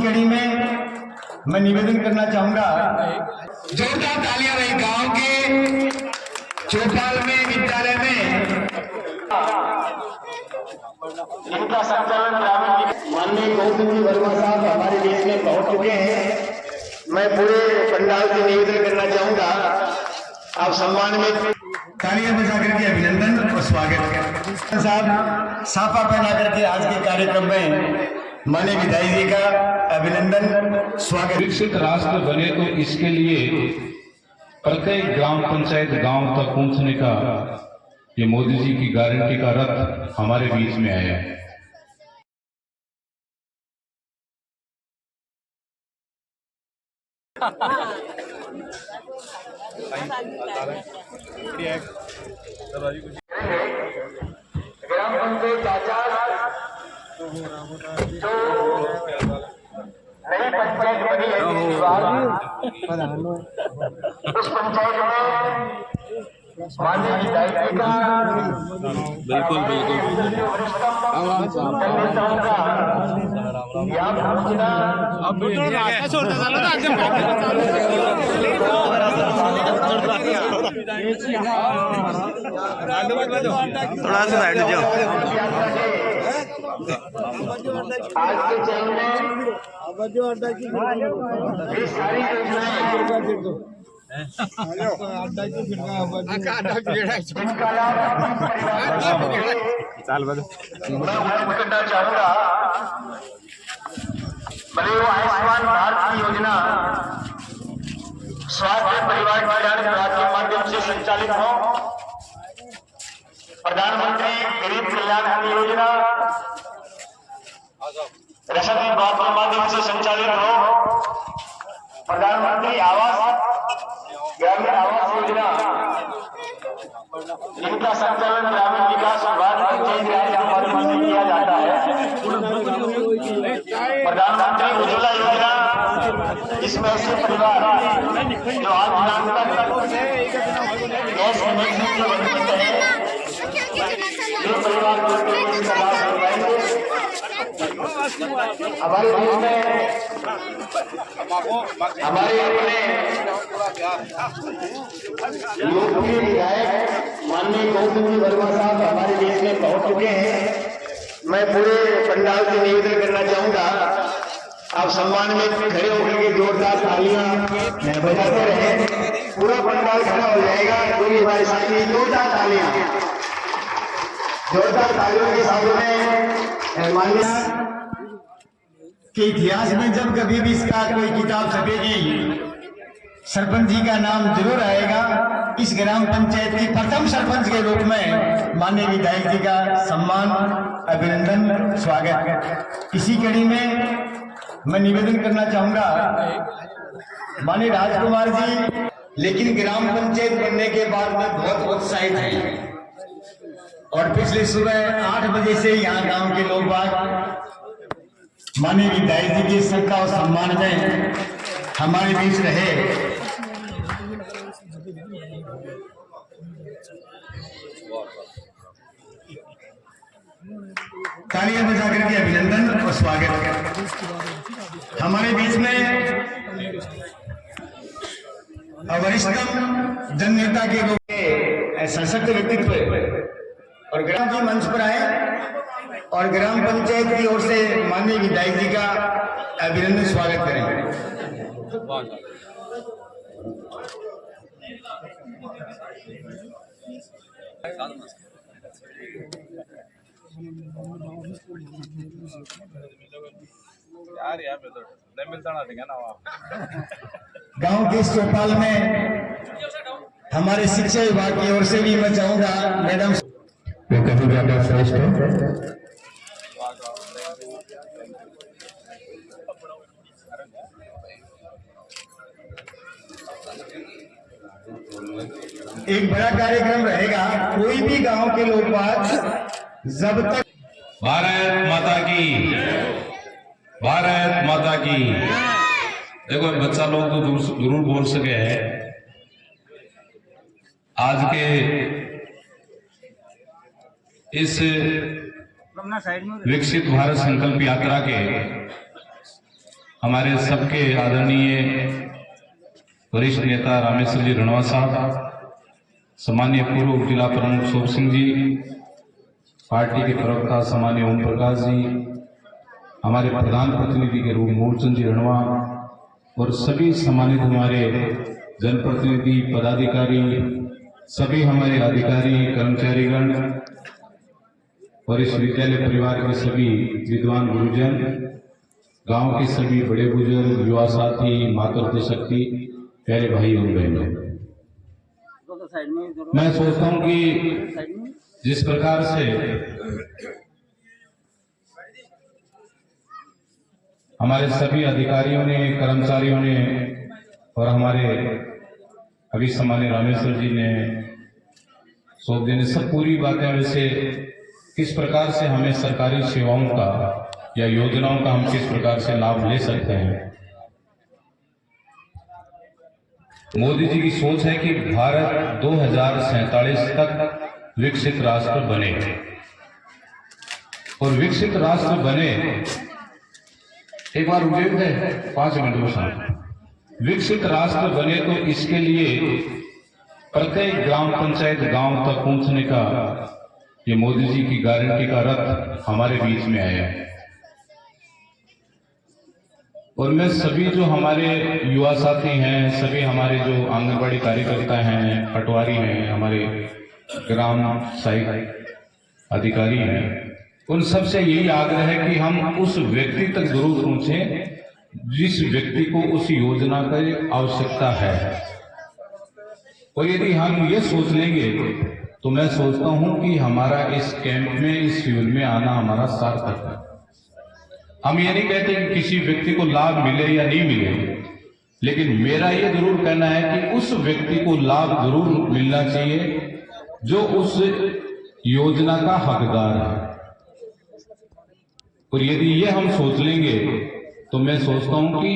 कड़ी में मैं निवेदन करना चाहूंगा, जोरदार तालियां रही गांव के चौपाल में विद्यालय में इनका संचालन माननीय गौतम जी वर्मा साहब हमारे देश में पहुंच चुके हैं। मैं पूरे पंडाल से निवेदन करना चाहूंगा, आप सम्मान में तालियां बजा करके अभिनंदन और स्वागत करें। साहब साफा पहना करके आज के कार्यक्रम में माननीय विधायक जी का अभिनंदन स्वागत। विकसित राष्ट्र बने तो इसके लिए प्रत्येक ग्राम पंचायत गांव तक पहुंचने का ये मोदी जी की गारंटी का रथ हमारे बीच में आया है। ग्राम पंचायत चाचा जो नई पंचायत बनी है उस पंचायत में माननीय विधायक जी का बिल्कुल थोड़ा सा साइड जाओ। आज के चरण में सारी करना चाहूंगा, भले वो आयुष्मान भारत की योजना स्वास्थ्य परिवार कल्याण विभाग के माध्यम से संचालित हो, प्रधानमंत्री गरीब कल्याण अन्न योजना रसद विभाग के माध्यम से संचालित हो, प्रधानमंत्री आवास ग्रामीण आवास योजना इनका संचालन ग्रामीण विकास विभाग पंचायती राज के माध्यम से किया जाता है। प्रधानमंत्री उज्ज्वला योजना जिसमें ऐसे परिवार जो आज दिनांक तक गैस कनेक्शन से वंचित है, ये परिवार को इसका लाभ दिलवाएंगे। हमारे देश में हमारे अपने लोकप्रिय विधायक माननीय गौतम जी वर्मा साहब हमारे देश में पहुंच चुके हैं। मैं पूरे पंडाल से निवेदन करना चाहूंगा, आप सम्मान में खड़े होकर के जोरदार तालियां बजाते रहे। पूरा पंडाल खड़ा हो जाएगा, जो भी हमारे साथी जोरदार तालियों के साथ में मान्य के इतिहास में जब कभी भी इसका कोई किताब छपेगी, सरपंच जी का नाम जरूर आएगा। इस ग्राम पंचायत की प्रथम सरपंच के रूप में माननीय विधायक जी का सम्मान, अभिनंदन, स्वागत। इसी कड़ी में मैं निवेदन करना चाहूंगा, माननीय राजकुमार जी लेकिन ग्राम पंचायत बनने के बाद में बहुत उत्साहित है और पिछले सुबह 8 बजे से यहाँ गांव के लोग बाग माननीय विधायक जी की श्रद्धा और सम्मान में हमारे बीच रहे। तालियां बजा करके अभिनंदन और स्वागत करें। हमारे बीच में वरिष्ठतम जननेता के रूप में सशक्त व्यक्तित्व और ग्राम जी मंच पर आए और ग्राम पंचायत की ओर से माननीय विधायक जी का अभिनंदन स्वागत करेंगे। गांव के इस चौपाल में हमारे शिक्षा विभाग की ओर से भी मैं चाहूंगा मैडम कभी ज्यादा श्रेष्ठ है। एक बड़ा कार्यक्रम रहेगा, कोई भी गांव के लोग बात जब तक भारत माता की, भारत माता की। देखो बच्चा लोग तो जरूर बोल सके हैं। आज के इस विकसित भारत संकल्प यात्रा के हमारे सबके आदरणीय वरिष्ठ नेता रामेश्वर जी रणवा साहब, सामान्य पूर्व जिला प्रमुख शोभ सिंह जी, पार्टी के प्रवक्ता सामान्य ओम प्रकाश जी, हमारे प्रधान प्रतिनिधि के रूप मूलचंद जी रणवा और सभी सम्मानित हमारे जनप्रतिनिधि, पदाधिकारी, सभी हमारे अधिकारी, कर्मचारीगण और इस विद्यालय परिवार के सभी विद्वान गुरुजन, गांव के सभी बड़े बुजुर्ग, युवा साथी, मातृत्व शक्ति, प्यारे भाई और बहनों, मैं सोचता हूं कि जिस प्रकार से हमारे सभी अधिकारियों ने, कर्मचारियों ने और हमारे अभी सम्मानित रामेश्वर जी ने, शोभ जी ने, सब पूरी बातें वैसे किस प्रकार से हमें सरकारी सेवाओं का या योजनाओं का हम किस प्रकार से लाभ ले सकते हैं। मोदी जी की सोच है कि भारत 2047 तक विकसित राष्ट्र बने, और विकसित राष्ट्र बने, एक बार रुके थे 5 मिनट में साथ, विकसित राष्ट्र बने तो इसके लिए प्रत्येक ग्राम पंचायत गांव तक पहुंचने का ये मोदी जी की गारंटी का रथ हमारे बीच में आया है। और मैं सभी जो हमारे युवा साथी हैं, सभी हमारे जो आंगनबाड़ी कार्यकर्ता हैं, पटवारी हैं, हमारे ग्राम सहायक अधिकारी हैं, उन सबसे यही आग्रह है कि हम उस व्यक्ति तक जरूर पहुंचे जिस व्यक्ति को उस योजना की आवश्यकता है। और यदि हम ये सोच लेंगे तो मैं सोचता हूं कि हमारा इस कैंप में, इस शिविर में आना हमारा सार्थक है। हम ये नहीं कहते कि किसी व्यक्ति को लाभ मिले या नहीं मिले, लेकिन मेरा ये जरूर कहना है कि उस व्यक्ति को लाभ जरूर मिलना चाहिए जो उस योजना का हकदार है। और यदि ये हम सोच लेंगे तो मैं सोचता हूं कि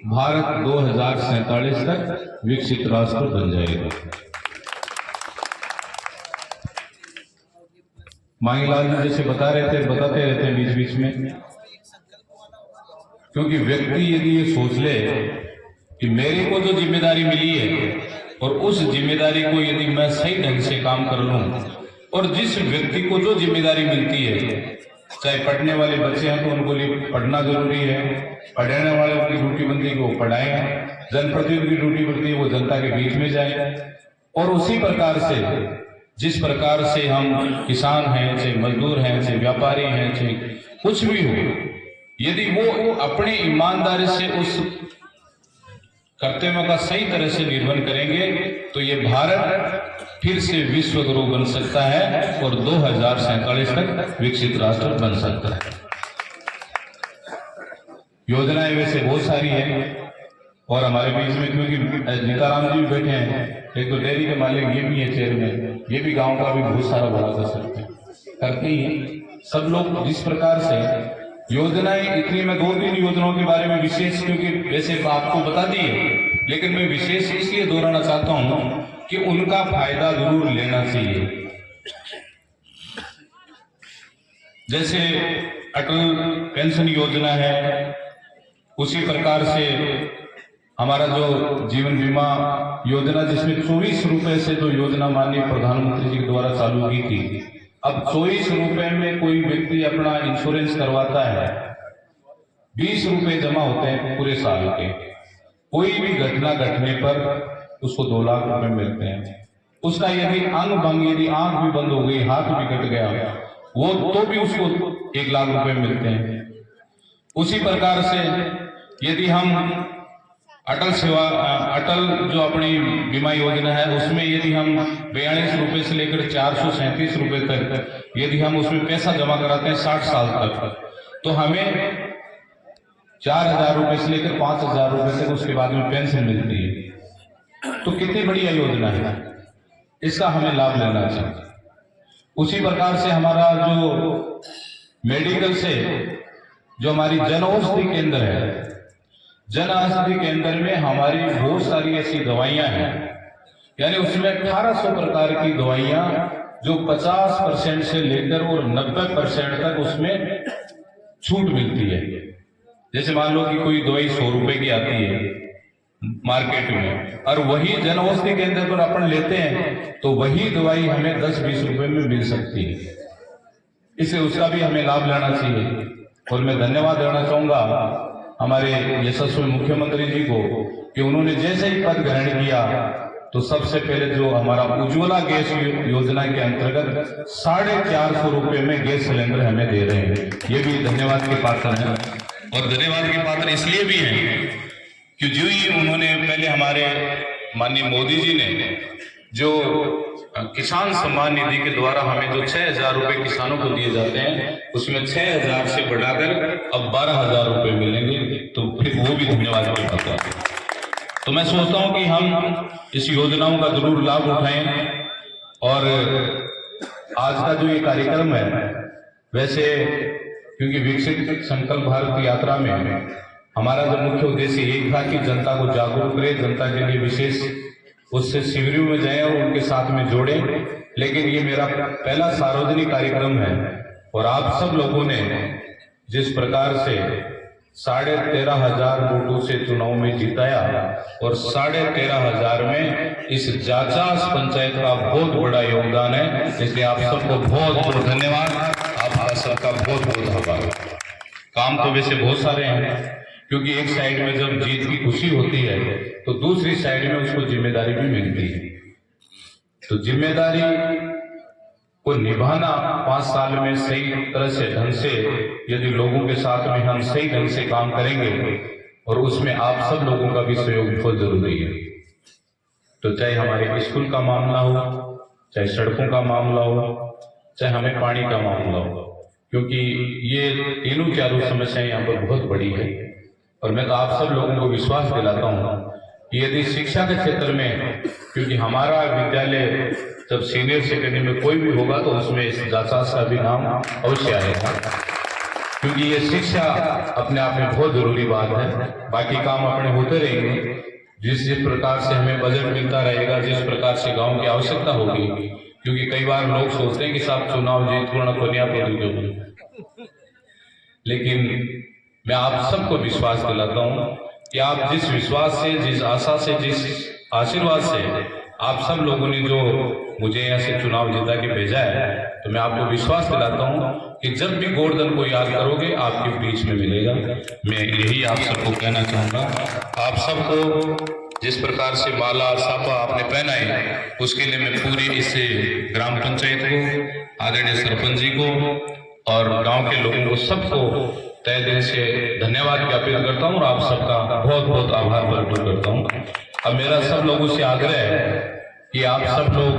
भारत 2047 तक विकसित राष्ट्र बन जाएगा। मांगीलाल जी जैसे बताते रहते हैं बीच बीच में, क्योंकि व्यक्ति यदि ये सोच ले कि मेरे को जो जिम्मेदारी मिली है और उस जिम्मेदारी को यदि मैं सही ढंग से काम कर लूं, और जिस व्यक्ति को जो जिम्मेदारी मिलती है, चाहे पढ़ने वाले बच्चे हैं तो उनको लिए पढ़ना जरूरी है, पढ़ाने वाले की ड्यूटी बनती है कि वो पढ़ाएं, जनप्रतिनिधि की ड्यूटी बनती है वो जनता के बीच में जाए। और उसी प्रकार से जिस प्रकार से हम किसान हैं, चाहे मजदूर हैं, चाहे व्यापारी हैं, चाहे कुछ भी हो, यदि वो अपने ईमानदारी से उस कर्तव्यों का सही तरह से निर्वहन करेंगे तो ये भारत फिर से विश्व गुरु बन सकता है और 2047 तक विकसित राष्ट्र बन सकता है। योजनाएं वैसे बहुत सारी हैं और हमारे बीच में क्योंकि नीताराम जी भी बैठे हैं, एक तो डेयरी के मालिक ये भी है चेयरमैन, ये भी गांव का भी बहुत सारा भला कर सकते हैं, करते ही हैं सब लोग। जिस प्रकार से योजनाएं इतनी, मैं 2-3 योजनाओं के बारे में विशेष, क्योंकि वैसे आपको बता दी है, लेकिन मैं विशेष इसलिए दोहराना चाहता हूं कि उनका फायदा जरूर लेना चाहिए। जैसे अटल पेंशन योजना है, उसी प्रकार से हमारा जो जीवन बीमा योजना, जिसमें 24 रुपए से जो योजना माननीय प्रधानमंत्री जी के द्वारा चालू की थी, अब 24 रुपए में कोई व्यक्ति अपना इंश्योरेंस करवाता है, 20 रुपए जमा होते हैं पूरे साल के। कोई भी घटना घटने पर उसको 2 लाख रुपए मिलते हैं। उसका यदि अंग भंग, यदि आंख भी बंद हो गई, हाथ भी कट गया, वो तो भी उसको 1 लाख रुपए मिलते हैं। उसी प्रकार से यदि हम अटल जो अपनी बीमा योजना है, उसमें यदि हम 42 रुपए से लेकर 437 रुपए तक यदि हम उसमें पैसा जमा कराते हैं 60 साल तक, तो हमें 4000 रुपए से लेकर 5000 रुपए तक उसके बाद में पेंशन मिलती है। तो कितनी बढ़िया योजना है, इसका हमें लाभ लेना चाहिए। उसी प्रकार से हमारा जो मेडिकल से जो हमारी जन औषधि केंद्र है, जन औषधि केंद्र में हमारी बहुत सारी ऐसी दवाइयां हैं, यानी उसमें 1800 प्रकार की दवाइयां जो 50% से लेकर और 90% तक उसमें छूट मिलती है। जैसे मान लो कि कोई दवाई 100 रुपए की आती है मार्केट में, और वही जन औषधि केंद्र पर अपन लेते हैं तो वही दवाई हमें 10-20 रुपए में मिल सकती है। इससे उसका भी हमें लाभ लेना चाहिए। और मैं धन्यवाद देना चाहूंगा हमारे यशस्वी मुख्यमंत्री जी को कि उन्होंने जैसे ही पद ग्रहण किया तो सबसे पहले जो हमारा उज्ज्वला गैस योजना के अंतर्गत 450 रुपए में गैस सिलेंडर हमें दे रहे हैं। ये भी धन्यवाद के पात्र हैं, और धन्यवाद के पात्र इसलिए भी हैं कि जो ही उन्होंने पहले हमारे माननीय मोदी जी ने जो किसान सम्मान निधि के द्वारा हमें जो 6,000 रुपए किसानों को दिए जाते हैं उसमें 6,000 से बढ़ाकर अब 12,000 रुपए मिलेंगे, तो फिर वो भी धन्यवाद के पात्र है। तो मैं सोचता हूं कि हम इस योजनाओं का जरूर लाभ उठाएं। और आज का जो ये कार्यक्रम है, वैसे क्योंकि विकसित संकल्प भारत यात्रा में हमारा जो मुख्य उद्देश्य यही था कि जनता को जागरूक करे, जनता के लिए विशेष उससे शिविरों में जाएं और उनके साथ में जोड़ें। लेकिन ये मेरा पहला सार्वजनिक कार्यक्रम है, और आप सब लोगों ने जिस प्रकार से 13,500 वोटों से चुनाव में जिताया, और 13,500 में इस जाचास पंचायत का बहुत बड़ा योगदान है, इसलिए आप सबको बहुत बहुत धन्यवाद, आपका सबका बहुत बहुत आभार। काम तो वैसे बहुत सारे हैं, क्योंकि एक साइड में जब जीत की खुशी होती है तो दूसरी साइड में उसको जिम्मेदारी भी मिलती है। तो जिम्मेदारी को निभाना 5 साल में सही तरह से ढंग से यदि लोगों के साथ में हम सही ढंग से काम करेंगे, और उसमें आप सब लोगों का भी सहयोग बहुत जरूरी है। तो चाहे हमारे स्कूल का मामला हो, चाहे सड़कों का मामला हो, चाहे हमें पानी का मामला हो, क्योंकि ये तीनों चारों समस्याएं यहाँ पर बहुत बड़ी है। और मैं तो आप सब लोगों को विश्वास दिलाता हूँ कि यदि शिक्षा के क्षेत्र में, क्योंकि हमारा विद्यालय जब सीनियर सेकेंडरी में कोई भी होगा तो उसमें इस जाचास का भी नाम अवश्य आएगा, क्योंकि ये शिक्षा अपने आप में बहुत जरूरी बात है। बाकी काम अपने होते रहेंगे, जिस प्रकार से हमें बजट मिलता रहेगा, जिस प्रकार से गांव की आवश्यकता होगी, क्योंकि कई बार लोग सोचते हैं कि साहब चुनाव जीतपूर्ण कोनिया पर, लेकिन मैं आप सबको विश्वास दिलाता हूं कि आप जिस विश्वास से, जिस आशा से, जिस आशीर्वाद से आप सब लोगों ने जो मुझे यहाँ से चुनाव जीता के भेजा है, तो मैं आपको विश्वास दिलाता हूं कि जब भी गोवर्धन को याद करोगे आपके बीच में मिलेगा। मैं यही आप सबको कहना चाहूंगा। आप सबको जिस प्रकार से माला साफा आपने पहना है, उसके लिए मैं पूरी इस ग्राम पंचायत को, आदरणीय सरपंच जी को और गांव के लोगों को सबको तहे दिल से धन्यवाद ज्ञापित करता हूं, और आप सबका बहुत बहुत आभार प्रकट करता हूं। अब मेरा सब लोगों से आग्रह है कि आप सब लोग